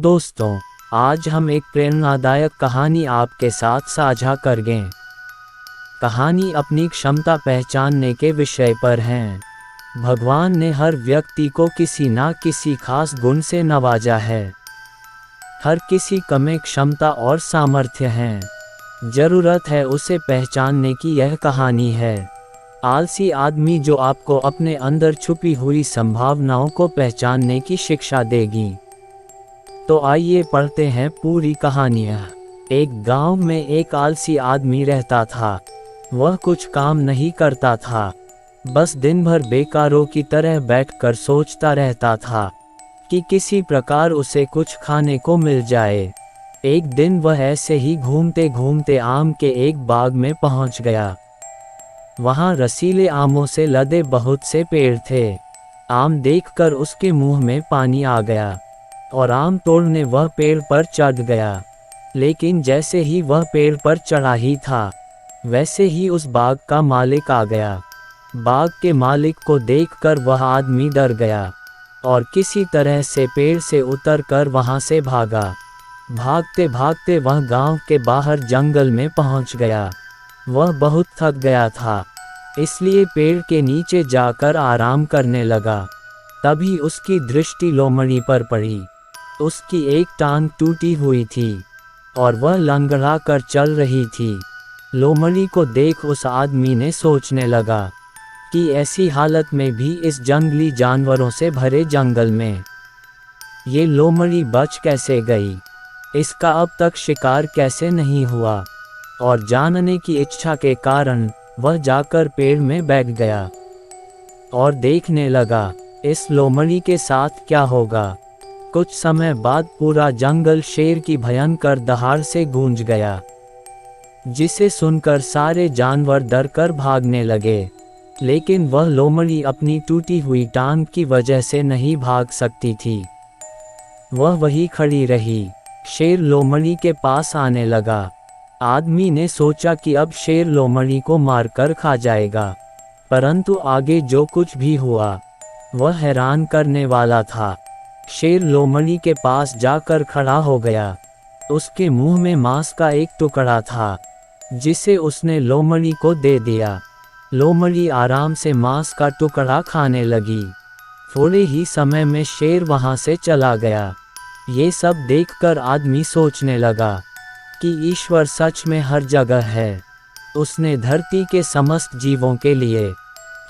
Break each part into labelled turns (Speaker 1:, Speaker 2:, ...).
Speaker 1: दोस्तों, आज हम एक प्रेरणादायक कहानी आपके साथ साझा करेंगे। कहानी अपनी क्षमता पहचानने के विषय पर है। भगवान ने हर व्यक्ति को किसी न किसी खास गुण से नवाजा है। हर किसी में क्षमता और सामर्थ्य है। जरूरत है उसे पहचानने की। यह कहानी है आलसी आदमी जो आपको अपने अंदर छुपी हुई संभावनाओं को पहचानने की शिक्षा देगी। तो आइए पढ़ते हैं पूरी कहानियाँ। एक गांव में एक आलसी आदमी रहता था। वह कुछ काम नहीं करता था, बस दिन भर बेकारों की तरह बैठकर सोचता रहता था कि किसी प्रकार उसे कुछ खाने को मिल जाए। एक दिन वह ऐसे ही घूमते घूमते आम के एक बाग में पहुंच गया। वहां रसीले आमों से लदे बहुत से पेड़ थे। आम देखकर उसके मुंह में पानी आ गया और आम तोड़ने वह पेड़ पर चढ़ गया। लेकिन जैसे ही वह पेड़ पर चढ़ा ही था, वैसे ही उस बाग का मालिक आ गया। बाग के मालिक को देखकर वह आदमी डर गया और किसी तरह से पेड़ से उतरकर वहां से भागा। भागते भागते वह गांव के बाहर जंगल में पहुंच गया। वह बहुत थक गया था, इसलिए पेड़ के नीचे जाकर आराम करने लगा। तभी उसकी दृष्टि लोमड़ी पर पड़ी। उसकी एक टांग टूटी हुई थी और वह लंगड़ा कर चल रही थी। लोमड़ी को देख उस आदमी ने सोचने लगा कि ऐसी हालत में भी इस जंगली जानवरों से भरे जंगल में ये लोमड़ी बच कैसे गई, इसका अब तक शिकार कैसे नहीं हुआ। और जानने की इच्छा के कारण वह जाकर पेड़ में बैठ गया और देखने लगा इस लोमड़ी के साथ क्या होगा। कुछ समय बाद पूरा जंगल शेर की भयंकर दहाड़ से गूंज गया, जिसे सुनकर सारे जानवर डरकर भागने लगे। लेकिन वह लोमड़ी अपनी टूटी हुई टांग की वजह से नहीं भाग सकती थी। वह वहीं खड़ी रही। शेर लोमड़ी के पास आने लगा। आदमी ने सोचा कि अब शेर लोमड़ी को मारकर खा जाएगा, परंतु आगे जो कुछ भी हुआ वह हैरान करने वाला था। शेर लोमड़ी के पास जाकर खड़ा हो गया। उसके मुंह में मांस का एक टुकड़ा था, जिसे उसने लोमड़ी को दे दिया। लोमड़ी आराम से मांस का टुकड़ा खाने लगी। थोड़े ही समय में शेर वहां से चला गया। ये सब देखकर आदमी सोचने लगा कि ईश्वर सच में हर जगह है। उसने धरती के समस्त जीवों के लिए,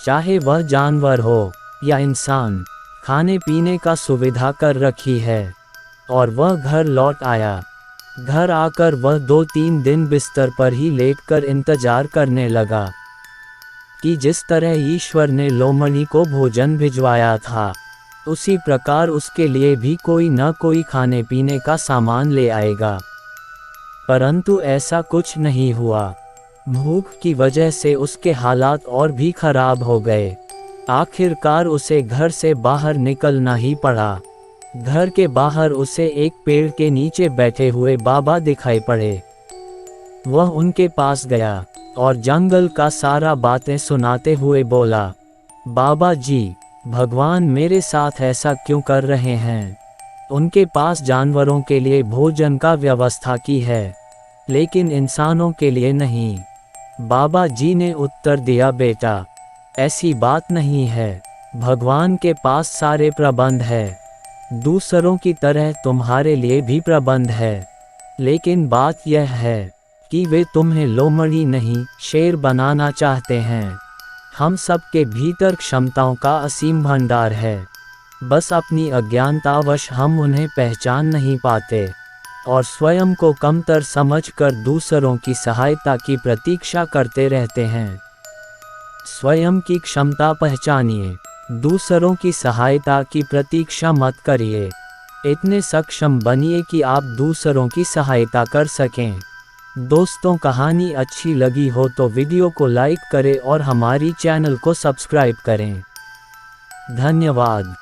Speaker 1: चाहे वह जानवर हो या इंसान, खाने पीने का सुविधा कर रखी है। और वह घर लौट आया। घर आकर वह 2-3 दिन बिस्तर पर ही लेटकर इंतजार करने लगा कि जिस तरह ईश्वर ने लोमड़ी को भोजन भिजवाया था, उसी प्रकार उसके लिए भी कोई न कोई खाने पीने का सामान ले आएगा। परंतु ऐसा कुछ नहीं हुआ। भूख की वजह से उसके हालात और भी खराब हो गए। आखिरकार उसे घर से बाहर निकलना ही पड़ा। घर के बाहर उसे एक पेड़ के नीचे बैठे हुए बाबा दिखाई पड़े। वह उनके पास गया और जंगल का सारा बातें सुनाते हुए बोला, बाबा जी, भगवान मेरे साथ ऐसा क्यों कर रहे हैं? उनके पास जानवरों के लिए भोजन का व्यवस्था की है, लेकिन इंसानों के लिए नहीं। बाबा जी ने उत्तर दिया, बेटा, ऐसी बात नहीं है। भगवान के पास सारे प्रबंध है। दूसरों की तरह तुम्हारे लिए भी प्रबंध है। लेकिन बात यह है कि वे तुम्हें लोमड़ी नहीं, शेर बनाना चाहते हैं। हम सब के भीतर क्षमताओं का असीम भंडार है, बस अपनी अज्ञानतावश हम उन्हें पहचान नहीं पाते और स्वयं को कमतर समझकर दूसरों की सहायता की प्रतीक्षा करते रहते हैं। स्वयं की क्षमता पहचानिए, दूसरों की सहायता की प्रतीक्षा मत करिए। इतने सक्षम बनिए कि आप दूसरों की सहायता कर सकें। दोस्तों, कहानी अच्छी लगी हो तो वीडियो को लाइक करें और हमारी चैनल को सब्सक्राइब करें। धन्यवाद।